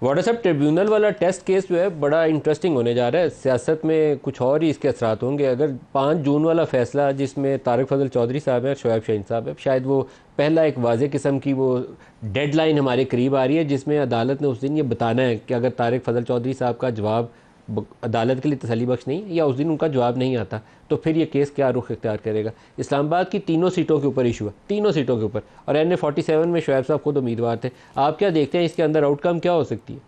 Water साहब, tribunal वाला test case जो है बड़ा इंटरेस्टिंग होने जा रहा है। सियासत में कुछ और ही इसके असरात होंगे। अगर 5 जून वाला फैसला जिसमें तारिक फजल चौधरी साहब हैं और शोएब शाहीन साहब हैं, शायद वो पहला एक वाज़े किस्म की वो डेडलाइन हमारे करीब आ रही है जिसमें अदालत ने उस दिन ये बताना है कि अगर तारिक फजल चौधरी साहब का जवाब अदालत के लिए तसल्ली बख्श नहीं या उस दिन उनका जवाब नहीं आता तो फिर ये केस क्या रुख इख्तियार करेगा। इस्लामाबाद की तीनों सीटों के ऊपर इशू है, तीनों सीटों के ऊपर, और NA-47 में शोएब साहब खुद उम्मीदवार थे। आप क्या देखते हैं इसके अंदर आउटकम क्या हो सकती है?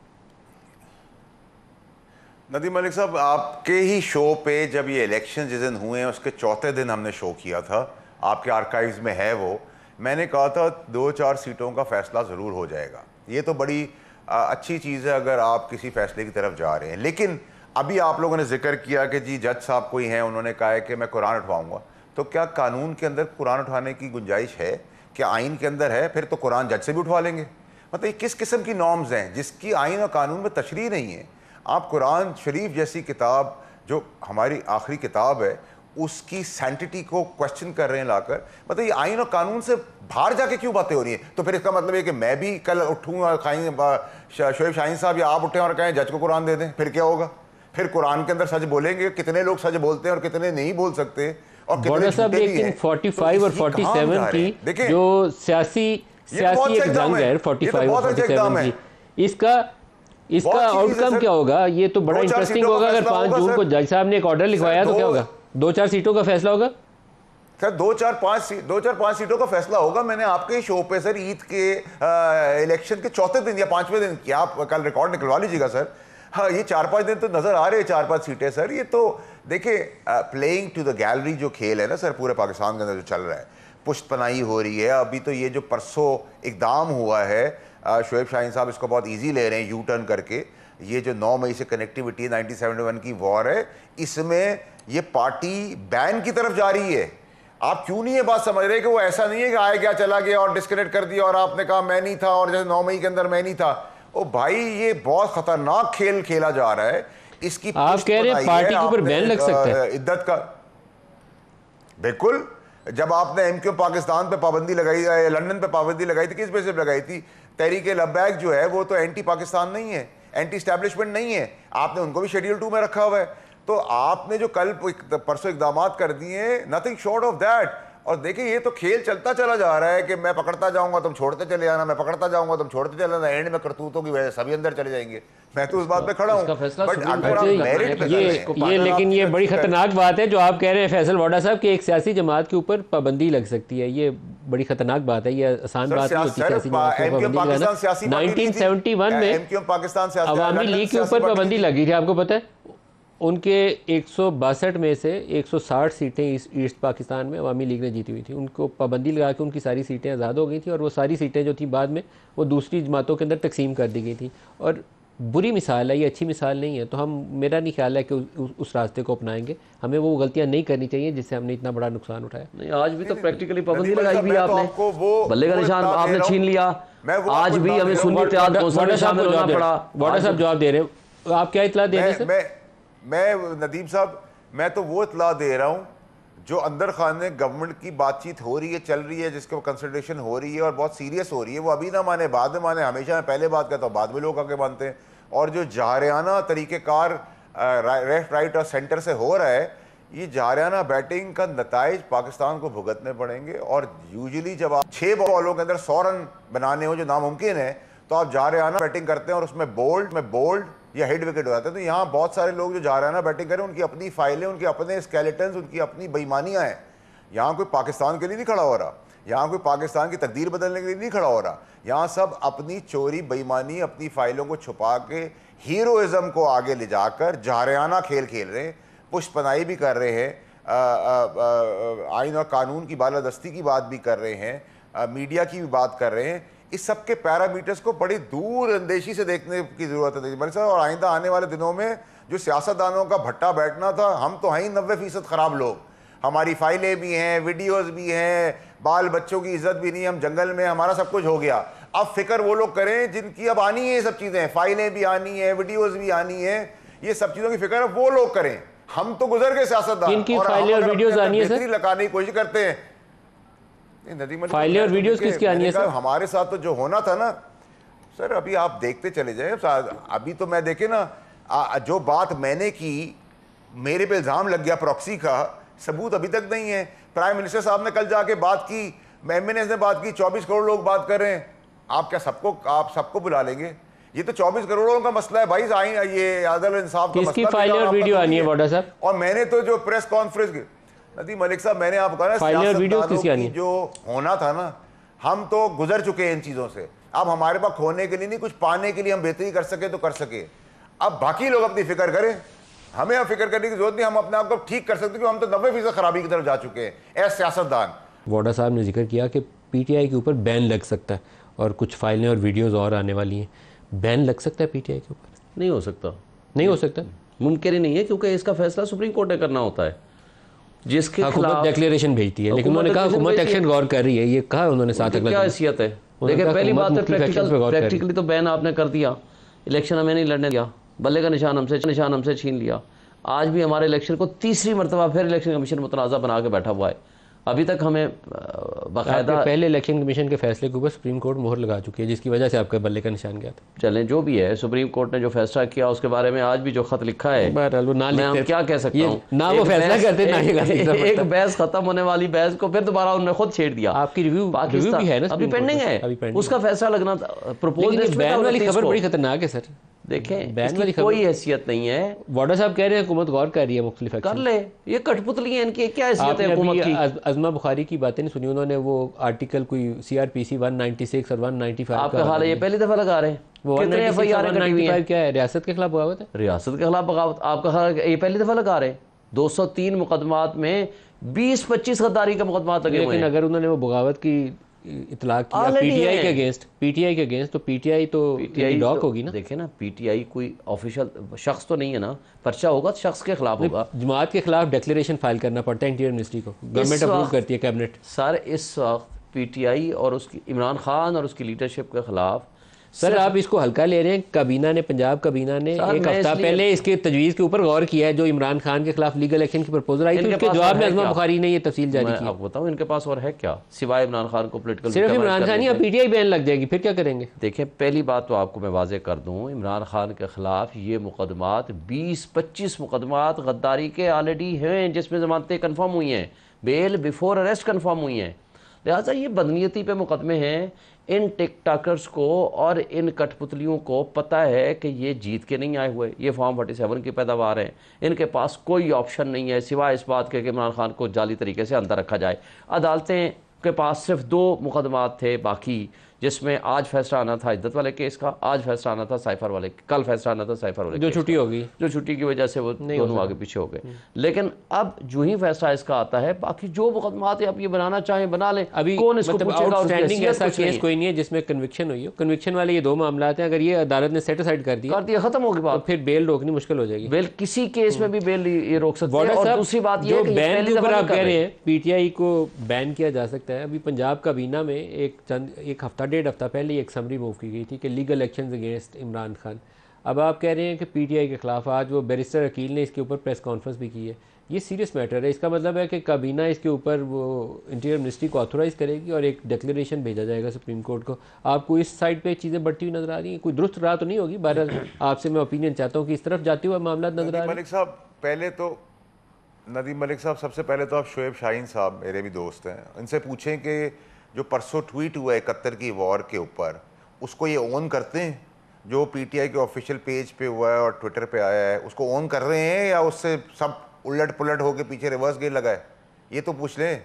नदीम मलिक साहब, आपके ही शो पे जब ये इलेक्शन जिस दिन हुए हैं उसके चौथे दिन हमने शो किया था, आपके आर्काइव्स में है वो, मैंने कहा था 2-4 सीटों का फैसला ज़रूर हो जाएगा। ये तो बड़ी अच्छी चीज़ है अगर आप किसी फैसले की तरफ जा रहे हैं। लेकिन अभी आप लोगों ने जिक्र किया कि जी जज साहब कोई हैं, उन्होंने कहा है कि मैं कुरान उठवाऊंगा, तो क्या कानून के अंदर कुरान उठाने की गुंजाइश है? क्या आइन के अंदर है? फिर तो कुरान जज से भी उठवा लेंगे। मतलब ये किस किस्म की नॉर्म्स हैं जिसकी आइन और कानून में तशरीह नहीं है? आप कुरान शरीफ जैसी किताब जो हमारी आखिरी किताब है उसकी सैंटिटी को क्वेश्चन कर रहे हैं लाकर। मतलब ये आइन और कानून से बाहर जाके क्यों बातें हो रही हैं? तो फिर इसका मतलब है कि मैं भी कल उठूँ और शोएब शाहीन साहब या आप उठें और कहें जज को कुरान दे दें, फिर क्या होगा? फिर कुरान के अंदर सच बोलेंगे? कितने लोग सच बोलते हैं और कितने नहीं बोल सकते और कितने झूठे भी हैं? 45 और 47 की जो सियासी एक जंग है 45 और 47 की, इसका आउटकम क्या होगा? ये तो बड़ा इंटरेस्टिंग होगा। अगर 5 जून को जज साहब ने एक ऑर्डर लिखवाया तो क्या होगा? 2-4 सीटों का फैसला होगा सर। 2-4-5 सीटों का फैसला होगा। मैंने आपके ही शो पे सर ईद के इलेक्शन के चौथे दिन या 5वें दिन, क्या आप कल रिकॉर्ड निकलवा लीजिएगा सर। हाँ, ये 4-5 दिन तो नजर आ रहे हैं, 4-5 सीटें सर। ये तो देखिए प्लेइंग टू द गैलरी जो खेल है ना सर पूरे पाकिस्तान के अंदर जो चल रहा है, पुष्टपनाही हो रही है। अभी तो ये जो परसों इकदाम हुआ है, शोएब शाहीन साहब इसको बहुत इजी ले रहे हैं यू टर्न करके। ये जो 9 मई से कनेक्टिविटी 1971 की वॉर है, इसमें ये पार्टी बैन की तरफ जा रही है। आप क्यों नहीं ये बात समझ रहे कि वो ऐसा नहीं है कि आया गया चला गया और डिस्कनेक्ट कर दिया और आपने कहा मैं नहीं था और जैसे 9 मई के अंदर मैं नहीं था। ओ भाई, ये बहुत खतरनाक खेल खेला जा रहा है। इसकी आप कह रहे हैं पार्टी के ऊपर बैन लग सकता है? इद्दत का बिल्कुल। जब आपने MQ पाकिस्तान पे पाबंदी लगाई, लंदन पे पाबंदी लगाई थी, किस बेसिस पे लगाई थी? तहरीक लब्बैक जो है वो तो एंटी पाकिस्तान नहीं है, एंटी स्टैब्लिशमेंट नहीं है। आपने उनको भी शेड्यूल 2 में रखा हुआ है। तो आपने जो कल परसों इकदाम कर दिए, नथिंग शॉर्ट ऑफ दैट। और देखिए ये तो खेल चलता चला जा रहा है कि मैं पकड़ता जाऊंगा तुम छोड़ते चले जाना, मैं पकड़ता जाऊंगा तुम छोड़ते चले जाना, एंड में करतूतों की वजह से सभी अंदर चले जाएंगे। मैं तो उस बात पे खड़ा हूं। बट अगर आप मेरिट पे ये लेकिन ये बड़ी खतरनाक बात है जो आप कह रहे हैं फैसल वाडा साहब कि एक सियासी जमात के ऊपर पाबंदी लग सकती है। ये बड़ी खतरनाक बात है। ये आसान बात नहीं होती सियासी जमात के ऊपर पाबंदी लगाना। 1971 में अवामी लीग के ऊपर पाबंदी लगी थी, आपको पता है? उनके 162 में से 160 सीटें ईस्ट पाकिस्तान में अवामी लीग ने जीती हुई थी। उनको पाबंदी लगा के उनकी सारी सीटें आज़ाद हो गई थी और वो सारी सीटें जो थी बाद में वो दूसरी जमातों के अंदर तकसीम कर दी गई थी। और बुरी मिसाल है, ये अच्छी मिसाल नहीं है। तो हम, मेरा नहीं ख्याल है कि उस रास्ते को अपनाएंगे। हमें वो गलतियां नहीं करनी चाहिए जिससे हमने इतना बड़ा नुकसान उठाया। नहीं, आज भी तो प्रैक्टिकली पाबंदी लगाई भी आपने, बल्ले का निशान आपने छीन लिया। आज भी हमें सुन्नी इत्तेहाद कौंसल में शामिल होना पड़ा। वाडा साहब जवाब दे रहे हो, आप क्या इतला दे रहे हैं? मैं नदीम साहब, मैं तो वो इतला दे रहा हूँ जो अंदर खाने गवर्नमेंट की बातचीत हो रही है, चल रही है, जिसके कंसल्टेशन हो रही है और बहुत सीरियस हो रही है। वो अभी ना माने बाद में माने। हमेशा मैं पहले बात कहता हूँ, बाद में लोग आके मानते हैं। और जो जारियाना तरीक़ेकार लेफ्ट राइट और सेंटर से हो रहा है, ये जारियाना बैटिंग का नताइज पाकिस्तान को भुगतने पड़ेंगे। और यूजुअली जब आप 6 बॉलों के अंदर 100 रन बनाने हो जो नामुमकिन है, तो आप जारियाना बैटिंग करते हैं और उसमें बोल्ड या हेड विकेट हो जाता है। तो यहाँ बहुत सारे लोग जो जारियाना बैटिंग करें, उनकी अपनी फाइलें, उनके अपने स्केलेटन्स, उनकी अपनी बेईमानियाँ हैं। यहाँ कोई पाकिस्तान के लिए नहीं खड़ा हो रहा, यहाँ कोई पाकिस्तान की तकदीर बदलने के लिए नहीं खड़ा हो रहा। यहाँ सब अपनी चोरी, बेईमानी, अपनी फाइलों को छुपा के हीरोइज्म को आगे ले जाकर जारियाना खेल खेल रहे हैं, पुष्पनाई भी कर रहे हैं, आइन और कानून की बालादस्ती की बात भी कर रहे हैं, मीडिया की भी बात कर रहे हैं। इस सब के पैरामीटर्स को बड़ी दूर अंदेशी से देखने की जरूरत है मेरे साहब। और आइंदा आने वाले दिनों में जो सियासतदानों का भट्टा बैठना था, हम तो हैं ही 90% ख़राब लोग। हमारी फाइलें भी हैं, वीडियोस भी हैं, बाल बच्चों की इज्जत भी नहीं, हम जंगल में, हमारा सब कुछ हो गया। अब फिक्र वो लोग करें जिनकी अब आनी है, ये सब चीज़ें, फाइलें भी आनी है, वीडियोज़ भी आनी है, ये सब चीज़ों की फिक्र अब वो लोग करें। हम तो गुजर गए सियासतदान, लगाने की कोशिश करते हैं। फाइलें और वीडियोस किसकी आनी है सर? हमारे साथ तो जो होना था ना सर अभी आप देखते चले जाए, अभी तो मैं देखे ना, जो बात मैंने की, मेरे पे इल्ज़ाम लग गया प्रॉक्सी का, सबूत अभी तक नहीं है। प्राइम मिनिस्टर साहब ने कल जाके बात की, एमएनएस ने बात की, 24 करोड़ लोग बात कर रहे हैं। आप क्या आप सबको बुला लेंगे? ये तो 24 करोड़ों का मसला है भाई, ये आदल इंसाफ का मसला फाइल और वीडियो आनी है वाडा साहब। और मैंने तो जो प्रेस कॉन्फ्रेंस, नदीम मलिक साहब, मैंने आपको कहा ना, सियासतदानों की जो होना था ना, हम तो गुजर चुके हैं इन चीज़ों से। अब हमारे पास खोने के लिए नहीं, कुछ पाने के लिए हम बेहतरी कर सके तो कर सके। अब बाकी लोग अपनी फिक्र करें, हमें अब फिक्र करने की जरूरत नहीं। हम अपने आप को ठीक कर सकते, क्योंकि हम तो 90% खराबी की तरफ जा चुके हैं एज सियासतदान। वाडा साहब ने जिक्र किया कि पीटीआई के ऊपर बैन लग सकता है और कुछ फाइलें और वीडियोस और आने वाली हैं। बैन लग सकता है पीटीआई के ऊपर? नहीं हो सकता, नहीं हो सकता, मुमकिन ही नहीं है, क्योंकि इसका फैसला सुप्रीम कोर्ट ने करना होता है, जिसके खिलाफ डिक्लेरेशन भेजती है। लेकिन उन्होंने कहा हुकूमत एक्शन गौर कर रही है, ये कहा उन्होंने साथ। क्या हैसियत है? देखिए, पहली बात है प्रैक्टिकली तो बैन आपने कर दिया, इलेक्शन हमें नहीं लड़ने दिया, बल्ले का निशान हमसे छीन लिया। आज भी हमारे इलेक्शन को तीसरी मरतबा फिर इलेक्शन कमीशन मुतनाज़ा बना के बैठा हुआ है। अभी तक हमें बाकायदा पहले इलेक्शन कमीशन के फैसले के ऊपर सुप्रीम कोर्ट मोहर लगा चुकी है, जिसकी वजह से आपका बल्ले का निशान गया था। चलें, जो भी है, सुप्रीम कोर्ट ने जो फैसला किया उसके बारे में आज भी जो खत लिखा है, मैं क्या कह सकता हूँ, ना वो फैसला करते ना एक बहस खत्म होने वाली बहस को फिर दोबारा उन्होंने खुद छेड़ दिया। आपकी रिव्यू भी है ना, अभी पेंडिंग है, उसका फैसला लगना प्रपोज। बैन वाली खबर बड़ी खतरनाक है सर। देखें, बैन वाली कोई हैसियत नहीं है। वाडा साहब कह रहे हैं हुकूमत गौर कर रही है, मुख्तलिफ कर ले, ये कठपुतली है इनकी, क्या हैसियत है हुकूमत की? अज़मा बुखारी की बातें नहीं सुनी उन्होंने? वो आर्टिकल कोई CRPC 196 और 195 आपका हाल है, ये पहली दफा लगा रहे हैं। वो 195 क्या है? रियासत के खिलाफ बगावत है। रियासत के खिलाफ बगावत आपका हाल, ये पहली दफा लगा रहे हैं। 203 मुकदमात में 20-25 गद्दारी के मुकदमात लगे हुए हैं। लेकिन अगर उन्होंने वो बगावत की इतला किया पीटीआई के अगेंस्ट, तो पीटीआई डॉक होगी ना। देखे ना, पीटीआई कोई ऑफिशियल शख्स तो नहीं है ना, पर्चा होगा तो शख्स के खिलाफ होगा। जमात के खिलाफ डिक्लेरेशन फाइल करना पड़ता है इंटीरियर मिनिस्ट्री को, गवर्नमेंट अप्रूव करती है, कैबिनेट। सर इस वक्त पीटीआई और उसकी इमरान खान और उसकी लीडरशिप के खिलाफ, सर आप इसको हल्का ले रहे हैं। काबीना ने, पंजाब काबीना ने एक हफ्ता पहले इसके तजवीज़ के ऊपर गौर किया है, जो इमरान खान के खिलाफ लीगल एक्शन की प्रपोजल आई थी, उसके जवाब में अज़मा बुखारी ने ये तफसील जारी की। आपको बताऊं इनके पास और है क्या सिवाय इमरान खान को पॉलिटिकल? सिर्फ इमरान खान ही, पीटीआई बैन लग जाएगी, फिर क्या करेंगे? देखें, पहली बात तो आपको मैं वाजे कर दूं, इमरान खान के खिलाफ ये मुकदमात 20-25 मुकदमात गद्दारी के ऑलरेडी हैं, जिसमें जमानतें कन्फर्म हुई हैं, बेल बिफोर अरेस्ट कन्फर्म हुई हैं। लिहाजा ये बदनीयती पे मुकदमे हैं। इन टिकटॉकर्स को और इन कठपुतलियों को पता है कि ये जीत के नहीं आए हुए, ये फॉर्म 47 की पैदावार है। इनके पास कोई ऑप्शन नहीं है सिवाय इस बात के कि इमरान खान को जाली तरीके से अंदर रखा जाए। अदालतें के पास सिर्फ 2 मुकदमात थे बाकी, जिसमें आज फैसला आना था इद्दत वाले केस का, आज फैसला आना था साइफर वाले, कल फैसला आना था साइफर वाले, जो छुट्टी होगी, जो छुट्टी की वजह से वो दोनों आगे पीछे हो गए। लेकिन अब जो ही फैसला इसका आता है, बाकी जो मुकदमात आप ये बनाना चाहें बना लें। अभी कौन इसको पूछेगा? आउटस्टैंडिंग ऐसा केस कोई नहीं है जिसमें कन्विक्शन हुई हो। कन्विक्शन वाले ये 2 मामलात हैं, अगर ये अदालत ने सेट असाइड कर दिया, खत्म होगी बात, फिर बेल रोकनी मुश्किल हो जाएगी। बेल किसी केस में भी बेल ये रोक सकते हैं। और दूसरी बात ये कि बैन के ऊपर आप कह रहे हैं पीटीआई को बैन किया जा सकता है। अभी पंजाब काबीना में एक हफ्ता 1.5 हफ्ता पहले एक समरी मूव की गई थी कि legal actions against Imran Khan. अब आप कह रहे हैं कि पीटीआई के खिलाफ आज वो बैरिस्टर अकील ने इसके ऊपर प्रेस कॉन्फ्रेंस भी की है। ये सीरियस मैटर है। इसका मतलब है कि काबीना इसके ऊपर वो इंटीरियर मिनिस्ट्री को ऑथोराइज़ करेगी और एक डिक्लेरेशन भेजा जाएगा सुप्रीम कोर्ट को। आपको इस साइड पे चीज़ें बढ़ती हुई नजर आ रही हैं? कोई दुरुस्त राह तो नहीं होगी? बहरहाल आपसे मैं ओपिनियन चाहता हूँ कि इस तरफ जाते हुए मामला नजर आ रहे हैं। मलिक साहब, पहले तो नदीम मलिक साहब, सबसे पहले तो आप शोएब शाहीन साहब मेरे भी दोस्त हैं, इनसे पूछें कि जो परसों ट्वीट हुआ 71 की वॉर के ऊपर, उसको ये ऑन करते हैं? जो पीटीआई के ऑफिशियल पेज पे हुआ है और ट्विटर पे आया है, उसको ऑन कर रहे हैं या उससे सब उलट पुलट होकर पीछे रिवर्स गेयर लगा है? ये तो पूछ लें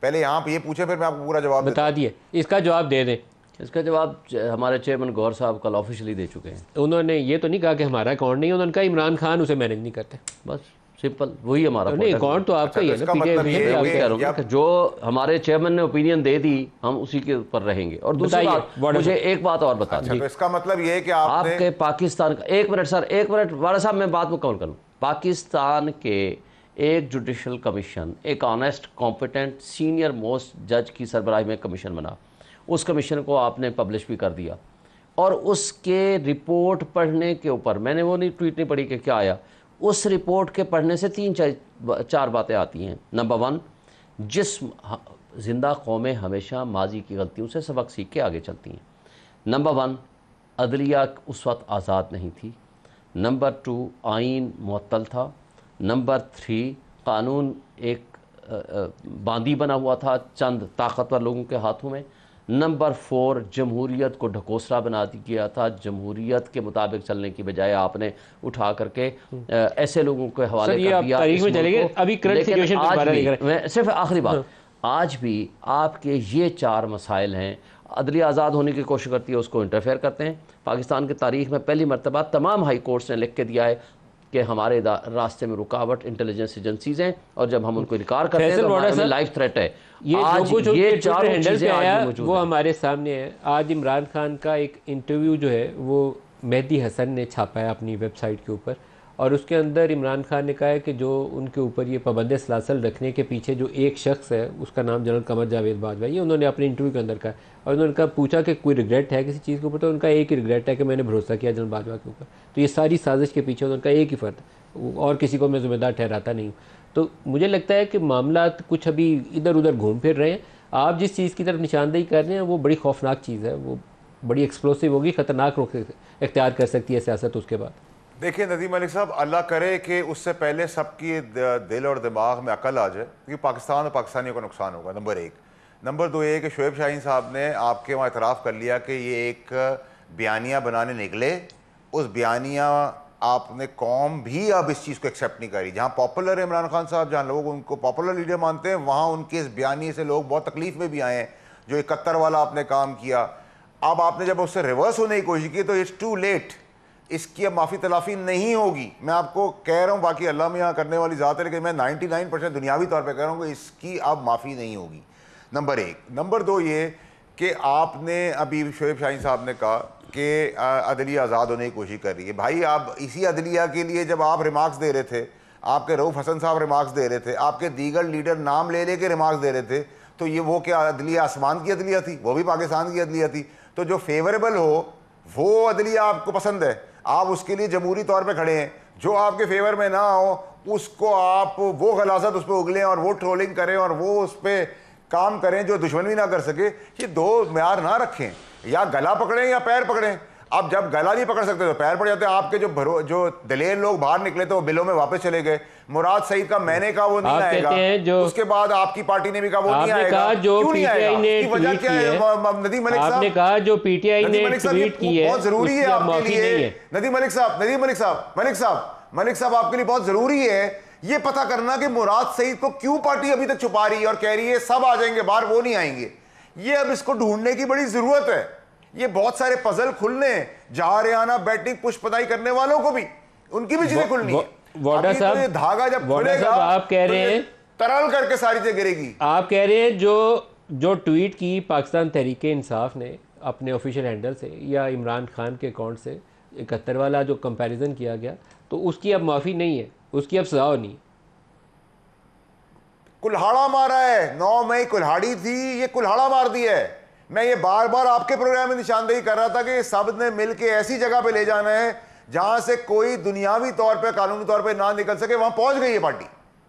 पहले, यहाँ पे ये पूछे, फिर मैं आपको पूरा जवाब बता दिए। इसका जवाब दे दें। इसका जवाब हमारे चेयरमैन गौर साहब कल ऑफिशियली दे चुके हैं। उन्होंने ये तो नहीं कहा कि हमारा अकाउंट नहीं है, उन्होंने कहा इमरान खान उसे मैनेज नहीं करते, बस सिंपल वही हमारा नहीं। अकाउंट तो आपका ही है ना। मतलब जो हमारे चेयरमैन ने ओपिनियन दे दी, हम उसी के ऊपर रहेंगे। और दूसरी बात, मुझे एक बात और बता दें। तो इसका मतलब ये है कि आपके पाकिस्तान का, 1 मिनट सर, 1 मिनट वाला साहब, मैं बात मुकम्मल करूँ। पाकिस्तान के एक जुडिशल कमीशन, एक ऑनेस्ट कॉम्पिटेंट सीनियर मोस्ट जज की सरबराही में कमीशन बना, उस कमीशन को आपने पब्लिश भी कर दिया। और उसके रिपोर्ट पढ़ने के ऊपर, मैंने वो नहीं ट्वीट नहीं पढ़ी कि क्या आया, उस रिपोर्ट के पढ़ने से 3-4 बातें आती हैं। नंबर 1, जिंदा कौमें हमेशा माजी की गलतियों से सबक सीख के आगे चलती हैं। नंबर 1, अदलिया उस वक्त आज़ाद नहीं थी। नंबर 2 आइन मुअत्तल था। नंबर 3 कानून एक बांदी बना हुआ था चंद ताकतवर लोगों के हाथों में। नंबर 4 जमहूरियत को ढकोसला बना दिया था। जमहूरियत के मुताबिक चलने की बजाय आपने उठा करके ऐसे लोगों के हवाले कर दिया। अभी करंट सिचुएशन पे बात नहीं कर रहे। मैं सिर्फ आखिरी बात, आज भी आपके ये 4 मसाइल हैं। अदलिया आज़ाद होने की कोशिश करती है, उसको इंटरफेयर करते हैं। पाकिस्तान की तारीख में पहली मरतबा तमाम हाई कोर्ट्स ने लिख के दिया है कि हमारे रास्ते में रुकावट इंटेलिजेंस एजेंसीज हैं, और जब हम उनको इनकार करते हैं तो हमें लाइफ थ्रेट है। ये चारों चीज़ें वो हमारे सामने है। आज इमरान खान का एक इंटरव्यू जो है वो मेहदी हसन ने छापा है अपनी वेबसाइट के ऊपर, और उसके अंदर इमरान खान ने कहा है कि जो उनके ऊपर ये पाबंद सलासल रखने के पीछे जो एक शख्स है उसका नाम जनरल कमर जावेद बाजवा, ये उन्होंने अपने इंटरव्यू के अंदर कहा। और उन्होंने कहा, पूछा कि कोई रिग्रेट है किसी चीज़ के ऊपर, तो उनका एक ही रिग्रेट है कि मैंने भरोसा किया जनरल बाजवा के ऊपर। तो ये सारी साजिश के पीछे उनका एक ही फ़र्क, और किसी को मैं ज़िम्मेदार ठहराता नहीं हूँ। तो मुझे लगता है कि मामला कुछ अभी इधर उधर घूम फिर रहे हैं। आप जिस चीज़ की तरफ निशानदेही कर रहे हैं वो बड़ी खौफनाक चीज़ है, वो बड़ी एक्सप्लोसिव होगी, ख़तरनाक रुख इख्तियार कर सकती है सियासत उसके बाद। देखिए नदीम मलिक साहब, अल्लाह करे कि उससे पहले सबकी दिल और दिमाग में अकल आ जाए, क्योंकि पाकिस्तान और पाकिस्तानियों को नुकसान होगा, नंबर 1। नंबर 2 ये कि शोएब शाहीन साहब ने आपके वहाँ इतराफ़ कर लिया कि ये एक बयानिया बनाने निकले। उस बयानिया आपने कौम भी अब इस चीज़ को एक्सेप्ट नहीं करी। जहाँ पॉपुलर है इमरान खान साहब, जहाँ लोग उनको पॉपुलर लीडर मानते हैं, वहाँ उनके इस बयानी से लोग बहुत तकलीफ में भी आए हैं। जो 71 वाला आपने काम किया, अब आपने जब उससे रिवर्स होने की कोशिश की तो इट्स टू लेट। इसकी अब माफ़ी तलाफ़ी नहीं होगी। मैं आपको कह रहा हूँ, बाकी अल्लाह में यहाँ करने वाली ज़ात है, लेकिन मैं 99% दुनियावी तौर पे कह रहा हूँ कि इसकी अब माफ़ी नहीं होगी, नंबर 1। नंबर 2 ये कि आपने अभी शोएब शाहीन साहब ने कहा कि अदलिया आज़ाद होने की कोशिश कर रही है। भाई आप इसी अदलिया के लिए जब आप रिमार्क्स दे रहे थे, आपके रऊफ़ हसन साहब रिमार्क्स दे रहे थे, आपके दीगर लीडर नाम ले के रिमार्क्स दे रहे थे, तो ये वो क्या अदलिया आसमान की अदलिया थी? वो भी पाकिस्तान की अदलिया थी। तो जो फेवरेबल हो वो अदलिया आपको पसंद है, आप उसके लिए जमहूरी तौर पे खड़े हैं। जो आपके फेवर में ना हो उसको आप वो गलाजत उस पर उगलें और वो ट्रोलिंग करें और वो उस पर काम करें जो दुश्मन भी ना कर सके। ये 2 म्यार ना रखें, या गला पकड़ें या पैर पकड़ें। अब जब गला नहीं पकड़ सकते तो पैर पड़ जाते हैं। आपके जो दलेर लोग बाहर निकले तो वो बिलों में वापस चले गए। मुराद सईद का मैंने कहा वो नहीं आएगा, उसके बाद आपकी पार्टी ने भी कहा वो नहीं आएगा। क्यों नहीं आएगा? इसकी वजह क्या है नदीम मलिक साहब? आपने कहा जो पीटीआई ने ट्वीट की है बहुत जरूरी है आपके लिए। नदीम मलिक साहब आपके लिए बहुत जरूरी है ये पता करना कि मुराद सईद को क्यों पार्टी अभी तक छुपा रही है और कह रही है सब आ जाएंगे बाहर, वो नहीं आएंगे। ये अब इसको ढूंढने की बड़ी जरूरत है। ये बहुत सारे पजल खुलने, जहारियाना बैटिंग पुष्पदाई करने वालों को भी, उनकी भी चीजें खुलनी है। वाडा साहब, तो धागा जब खुलेगा आप कह रहे हैं तरल करके सारी चीजें गिरेगी। आप कह रहे हैं जो ट्वीट की पाकिस्तान तहरीक इंसाफ ने अपने ऑफिशियल हैंडल से या इमरान खान के अकाउंट से 71 वाला जो कंपैरिजन किया गया, तो उसकी अब माफ़ी नहीं है, उसकी अब सजा नहीं। कुल्हाड़ा मारा है, 9 मई कुल्हाड़ी थी, ये कुल्हाड़ा मार दिया है। मैं ये बार बार आपके प्रोग्राम में निशानदेही कर रहा था कि सब ने मिलकर ऐसी जगह पे ले जाना है जहां से कोई दुनियावी तौर पे, कानूनी तौर पे ना निकल सके। वहां पहुंच गई है पार्टी।